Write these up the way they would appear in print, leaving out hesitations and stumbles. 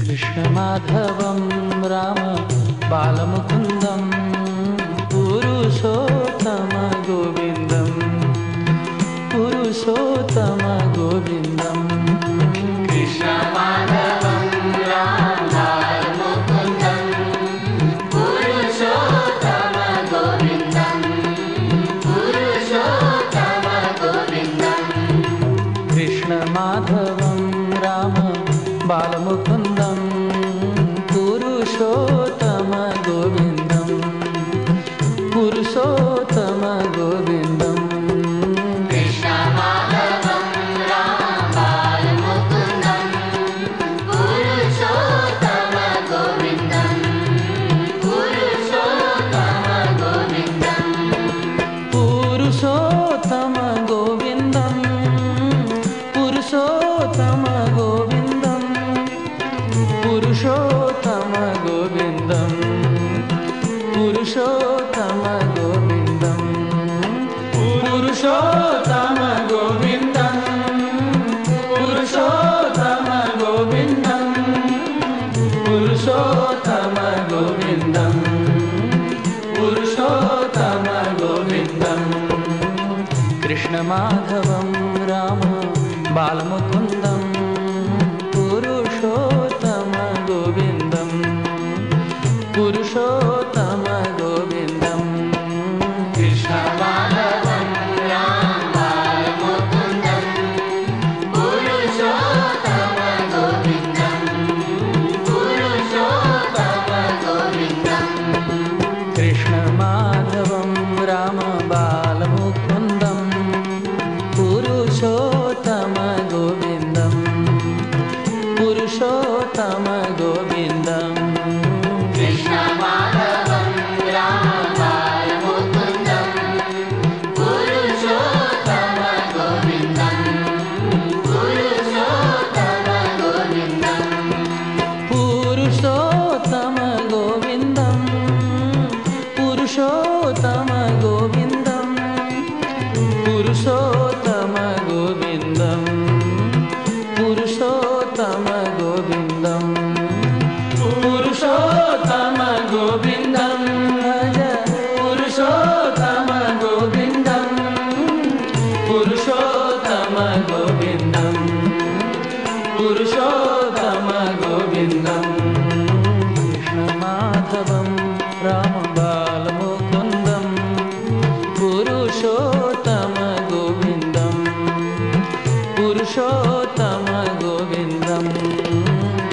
कृष्णमाधवं राम बालमुकुन्दं पुरुषोत्तम गोविन्दं पुरुषोत्तम गोविन्दं कृष्णमाधवं राम बालमुकुन्दं पुरुषोत्तम गोविन्दं पुरुषोत्तम गोविन्दं कृष्णमाधवं राम बालमुकुन्दं पुरुषोत्तम गोविन्दं पुरुषोत्तम गोविन्दं कृष्णमाधवं राम बालमुकुन्दं पुरुषोत्तम गोविन्दं पुरुषोत्तम गोविन्दं पुरुषोत्तम गोविन्दं पुरुषोत्तम गोविन्दं पुरुषोत्तम गोविन्दं पुरुषोत्तम गोविन्दं पुरुषोत्तम गोविन्दं पुरुषोत्तम गोविन्दं पुरुषोत्तम गोविन्दं पुरुषोत्तम गोविन्दं कृष्णमाधवं राम बालमुकुन्दं पुरुषोत्तम गोविन्दं पुरुषोत्तम गोविन्दं कृष्णमाधवं राम बालमुकुन्दं पुरुषोत्तम गोविन्दं पुरुषोत्तम गोविन्दं कृष्णमाधवं राम बालमुकुन्दं पुरुषोत्तम गोविन्दं पुरुषोत्तम गोविन्दं कृष्णमाधवं राम बालमुकुन्दं पुरुषोत्तम गोविन्दं पुरुषोत्तम गोविन्दं पुरुषोत्तम गोविन्दं पुरुषोत्तम गोविन्दं पुरुषोत्तम गोविन्दं पुरुषोत्तम गोविन्दं पुरुषोत्तम गोविन्दं भज पुरुषोत्तम गोविन्दं पुरुषोत्तम गोविन्दं पुरुषोत्तम गोविन्दं कृष्णमाधवं राम बालमुकुन्दं पुरुषोत्तम गोविन्दं पुरुषोत्तम गोविन्दं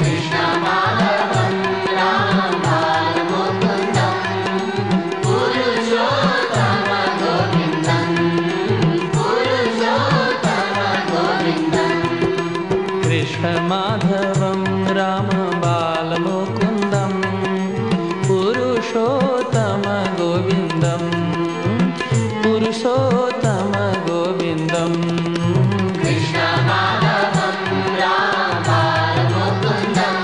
कृष्णमाधवं राम बालमुकुन्दं पुरुषोत्तम गोविन्दं पुरुषोत्तम गोविन्दं कृष्णमाधवं राम बालमुकुन्दं पुरुषोत्तम गोविन्दं पुरुषोत्तम गोविन्दं कृष्णमाधवं राम बालमुकुन्दं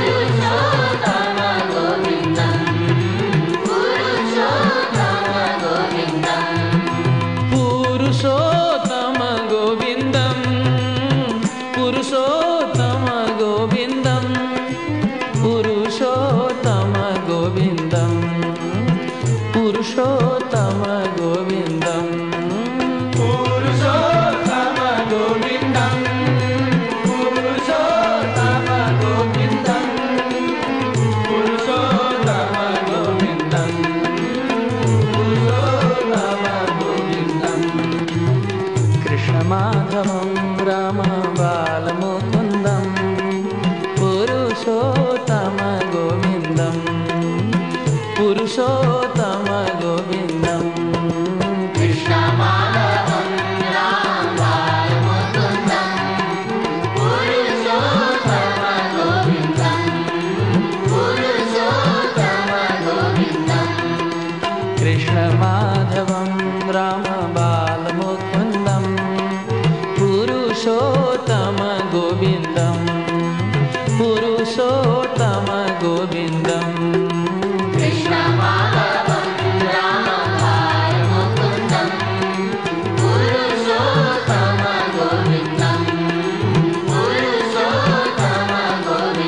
पुरुषोत्तम गोविन्दं पुरुषोत्तम गोविन्दं पुरुषोत्तम गोविन्दं पुरुषोत्तम गोविन्दं पुरुषोत्तम गोविन्दं पुरुषोत्तम गोविन्दं पुरुषोत्तम गोविन्दं पुरुषोत्तम गोविन्दं पुरुषोत्तम गोविन्दं पुरुषोत्तम गोविन्दं कृष्णमाधवं राम बालमुकुन्दं पुरुषोत्तम गोविन्दं पुरुषोत्तम गोविन्दं कृष्णमाधवं राम बालमुकुन्दं पुरुषोत्तम गोविन्दं पुरुषोत्तम गोविन्दं कृष्णमाधवं राम बालमुकुन्दं पुरुषोत्तम गोविन्दं पुरुषोत्तम गोविन्दं कृष्णमाधवं राम बालमुकुन्दं पुरुषोत्तम गोविन्दं पुरुषोत्तम गोविन्दं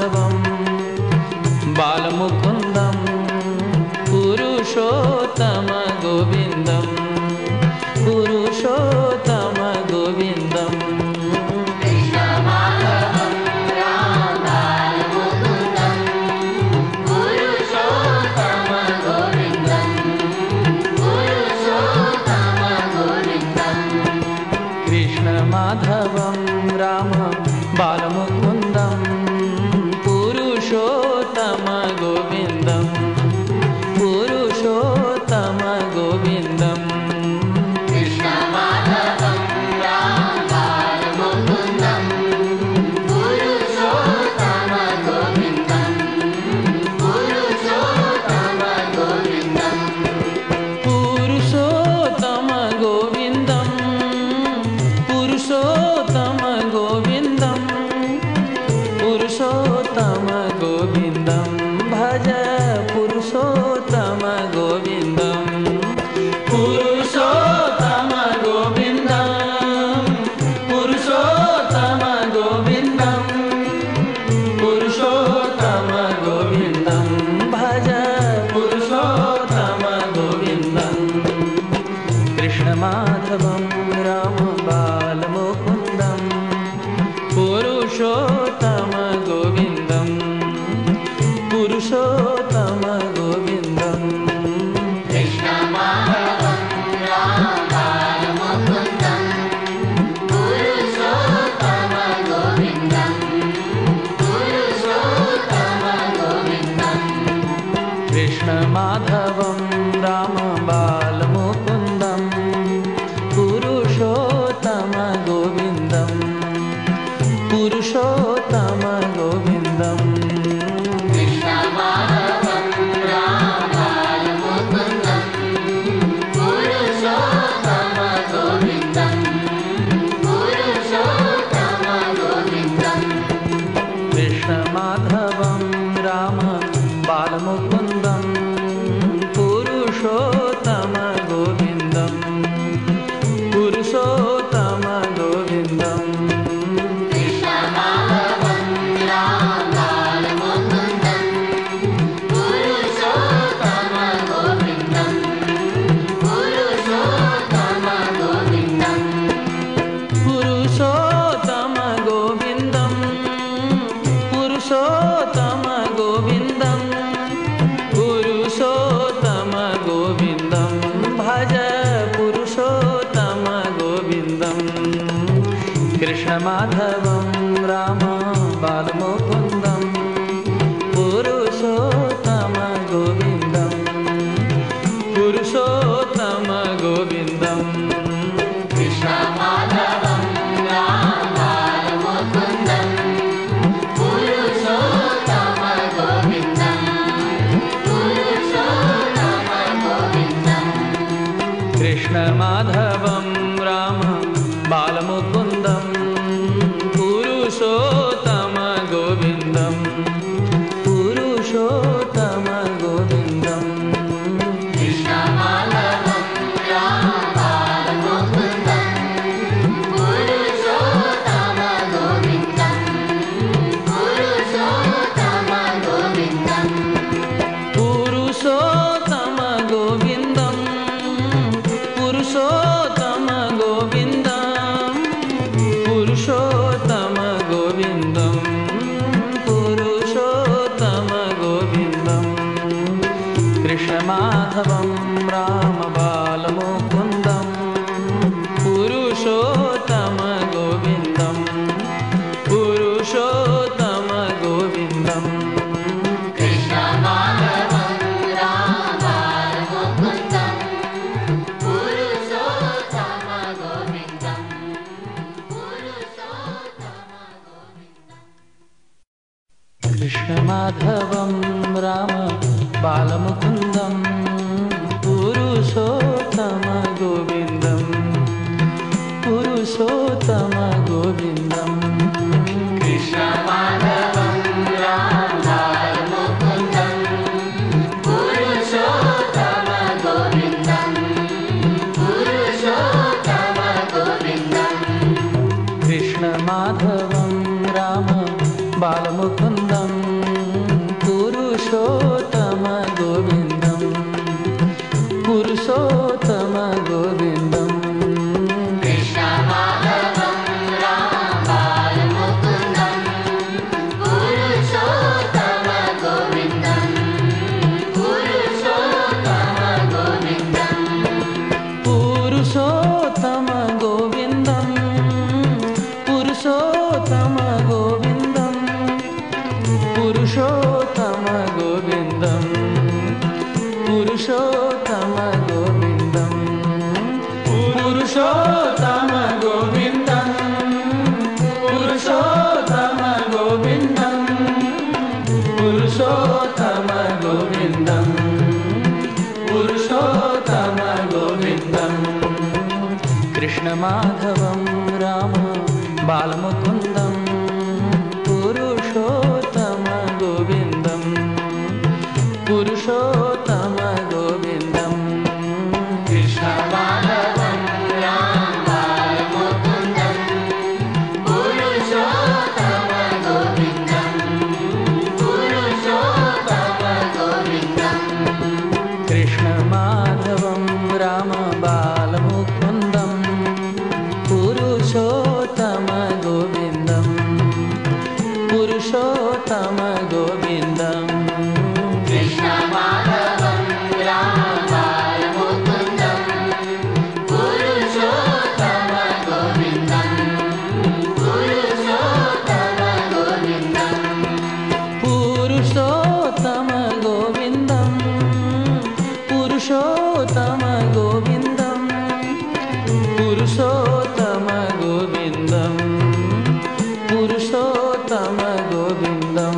कृष्णमाधवं बालमुकुन्दं पुरुषोत्तमगोविन्दं पुरुषोत्तमगोविन्दं कृष्णमाधवं बालमुकुन्दं पुरुषोत्तमगोविन्दं पुरुषोत्तमगोविन्दं कृष्णमाधवं राम बालमुकुन्दं पुरुषोत्तमगोविन्दं पुरुषोत्तमगोविन्दं कृष्णमाधवं बालमुकुन्दं पुरुषोत्तमगोविन्दं पुरुषोत्तमगोविन्दं पुरुषोत्तमगोविन्दं पुरुषोत्तमगोविन्दं पुरुषोत्तमगोविन्दं भज पुरुषोत्तमगोविन्दं पुरुषोत्तमगोविन्दं पुरुषोत्तमगोविन्दं पुरुषोत्तमगोविन्दं भज पुरुषोत्तमगोविन्दं कृष्णमाधवं राम बालमुकुन्दं पुरुषोत्तमगोविन्दं पुरुषोत्तमगोविन्दं कृष्णमाधवं बालमुकुन्दं पुरुषोत्तमगोविन्दं पुरुषोत्तमगोविन्दं कृष्णमाधवं राम बालमुकुन्दं पुरुषोत्तमगोविन्दं पुरुषोत्तमगोविन्दं कृष्णमाधवं बालमुकुन्दं पुरुषोत्तमगोविन्दं पुरुषोत्तमगोविन्दं कृष्णमाधवं राम बालमुकुन्दं पुरुषोत्तमगोविन्दं पुरुषोत्तमगोविन्दं कृष्णमाधवं बालमुकुन्दं पुरुषोत्तमगोविन्दं पुरुषोत्तमगोविन्दं पुरुषोत्तमगोविन्दं पुरुषोत्तमगोविन्दं पुरुषोत्तमगोविन्दं भज पुरुषोत्तमगोविन्दं कृष्णमाधवं राम बालमुकुन्दं पुरुषोत्तमगोविन्दं पुरुषोत्तमगोविन्दं कृष्णमाधवं बालमुकुन्दं पुरुषोत्तमगोविन्दं पुरुषोत्तमगोविन्दं कृष्णमाधवं राम बालमुकुन्दं पुरुषोत्तमगोविन्दं पुरुषोत्तमगोविन्दं कृष्णमाधवं बालमुकुन्दं पुरुषोत्तमगोविन्दं पुरुषोत्तमगोविन्दं पुरुषोत्तमगोविन्दं पुरुषोत्तमगोविन्दं पुरुषोत्तमगोविन्दं पुरुषोत्तमगोविन्दं कृष्णमाधवं राम बालमुकुन्दं पुरुषोत्तमगोविन्दं पुरुषोत्तमगोविन्दं कृष्णमाधवं बालमुकुन्दं पुरुषोत्तमगोविन्दं पुरुषोत्तमगोविन्दं कृष्णमाधवं राम बालमुकुन्दं पुरुषोत्तमगोविन्दं पुरुषोत्तमगोविन्दं कृष्णमाधवं बालमुकुन्दं पुरुषोत्तमगोविन्दं कृष्णमाधवं राम बालमुकुन्दं పురుషోత్తమ గోవిందం పురుషోత్తమ గోవిందం కృష్ణ మాధవం రామ బాలముకుందం పురుషోత్తమ గోవిందం పురుషోత్తమ గోవిందం పురుషోత్తమ గోవిందం పురుషోత్తమ గోవిందం పురుషోత్తమ గోవిందం పురుషోత్తమ గోవిందం పురుషోత్తమ గోవిందం పురుషోత్తమ గోవిందం పురుషోత్తమ గోవిందం పురుషోత్తమ గోవిందం కృష్ణ మాధవం రామ బాలముకుందం పురుషోత్తమ గోవిందం పురుషోత్తమ గోవిందం కృష్ణ మాధవం రామ బాలముకుందం పురుషోత్తమ గోవిందం పురుషోత్తమ గోవిందం కృష్ణ మాధవం రామ బాలముకుందం పురుషోత్తమ గోవిందం పురుషోత్తమ గోవిందం కృష్ణ మాధవం రామ బాలముకుందం పురుషోత్తమ గోవిందం పురుషోత్తమ గోవిందం పురుషోత్తమ గోవిందం పురుషోత్తమ గోవిందం పురుషోత్తమ గోవిందం పురుషోత్తమ గోవిందం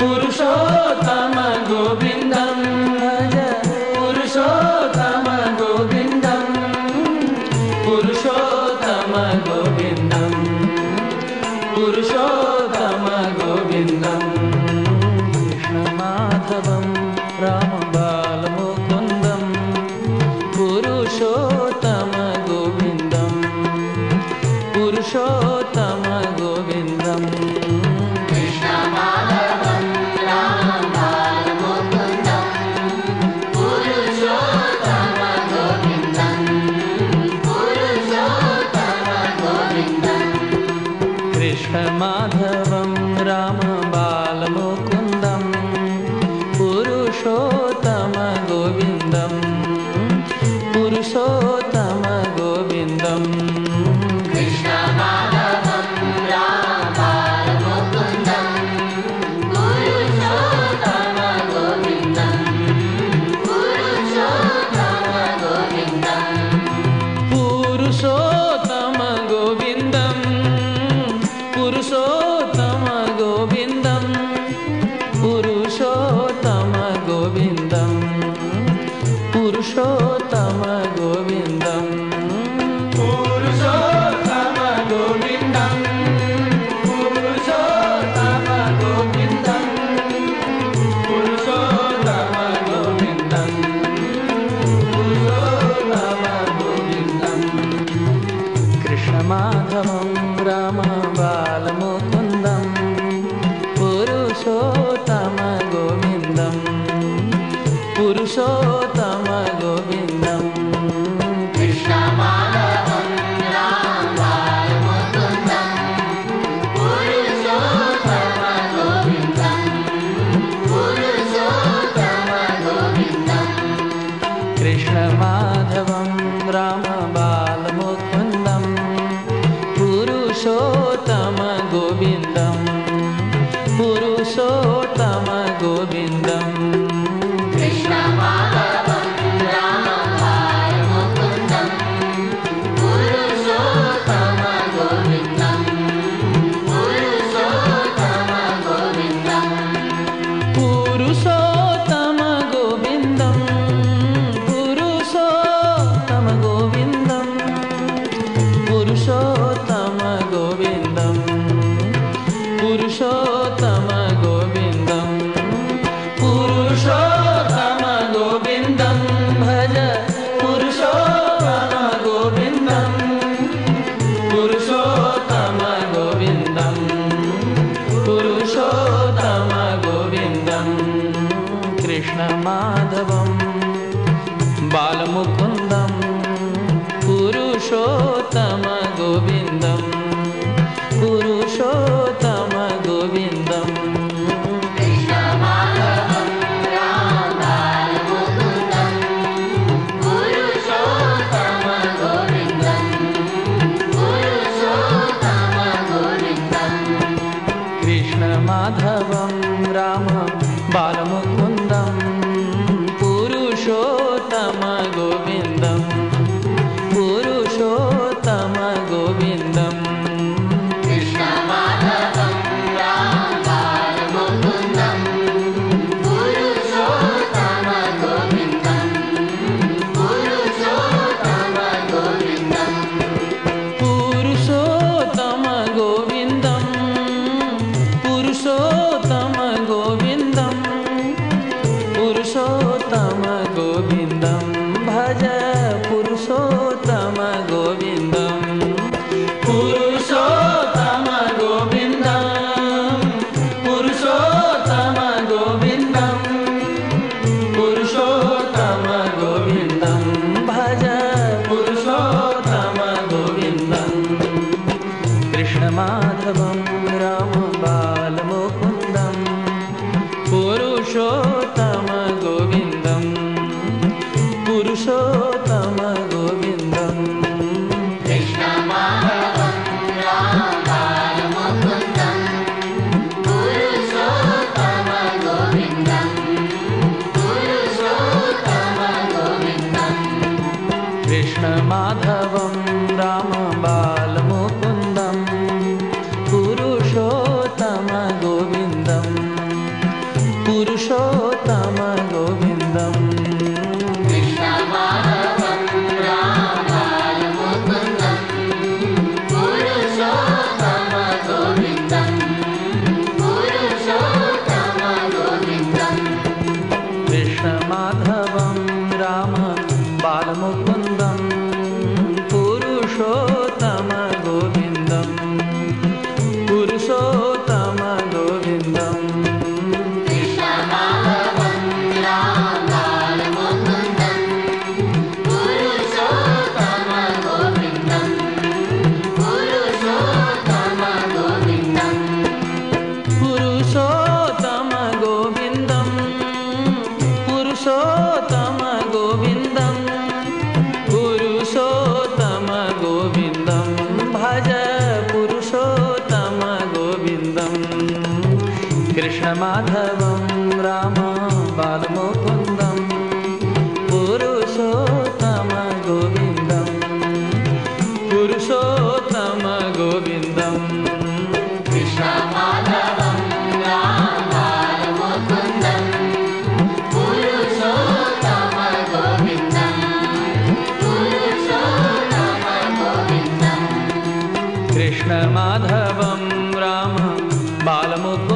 పురుషోత్తమ గోవిందం భజ పురుషోత్తమ గోవిందం పురుషోత్తమ గోవిందం పురుషోత్తమ గోవిందం కృష్ణ మాధవం రామ బాలముకుందం పురుషోత్తమ గోవిందం పురుషోత్తమ గోవిందం కృష్ణ మాధవం రామ బాలముకుందం పురుషోత్తమ గోవిందం పురుషోత్తమ గోవిందం కృష్ణ మాధవం రామ బాలముకుందం పురుషోత్తమ గోవిందం పురుషోత్తమ గోవిందం కృష్ణ మాధవం రామ బాలముకుందం పురుషోత్తమ గోవిందం పురుషోత్తమ గోవిందం పురుషోత్తమ గోవిందం పురుషోత్తమ గోవిందం పురుషోత్తమ గోవిందం పురుషోత్తమ గోవిందం పురుషోత్తమ గోవిందం పురుషోత్తమ గోవిందం పురుషోత్తమ గోవిందం పురుషోత్తమ గోవిందం కృష్ణ మాధవం రామ బాలముకుందం పురుషోత్తమ గోవిందం పురుషోత్తమ గోవిందం కృష్ణ మాధవం రామ బాలముకుందం పురుషోత్తమ గోవిందం పురుషోత్తమ గోవిందం కృష్ణ మాధవం రామ బాలముకుందం పురుషోత్తమ గోవిందం పురుషోత్తమ గోవిందం కృష్ణ మాధవం రామ బాలముకుందం పురుషోత్తమ గోవిందం పురుషోత్తమ గోవిందం పురుషోత్తమ గోవిందం పురుషోత్తమ గోవిందం పురుషోత్తమ గోవిందం పురుషోత్తమ గోవిందం पुरुषोत्तम गोविन्दं पुरुषोत्तम गोविन्दं पुरुषोत्तम गोविन्दं भज पुरुषोत्तम गोविन्दं कृष्णमाधवं राम बालमुकुन्दं पुरुषोत्तम गोविन्दं पुरुषोत्तम गोविन्दं कृष्णमाधवं राम बालमुकुन्दं पुरुषोत्तम गोविन्दं पुरुषोत्तम गोविन्दं कृष्णमाधवं राम बालमुकुन्दं पुरुषोत्तम गोविन्दं पुरुषोत्तम गोविन्दं कृष्णमाधवं राम बालमुकुन्दं पुरुषोत्तम गोविन्दं पुरुषोत्तम गोविन्दं कृष्णमाधवं राम बालमुकुन्दं पुरुषोत्तम गोविन्दं पुरुषोत्तम गोविन्दं कृष्णमाधवं राम बालमुकुन्दं पुरुषोत्तम गोविन्दं पुरुषोत्तम गोविन्दं पुरुषोत्तम गोविन्दं पुरुषोत्तम गोविन्दं पुरुषोत्तम गोविन्दं भज पुरुषोत्तम गोविन्दं कृष्णमाधवं राम बालमुकुन्दं पुरुषोत्तम गोविन्दं पुरुषोत्तम गोविन्दं कृष्णमाधवं राम बालमुकुन्दं पुरुषोत्तम गोविन्दं पुरुषोत्तम गोविन्दं कृष्णमाधवं राम बालमुकुन्दं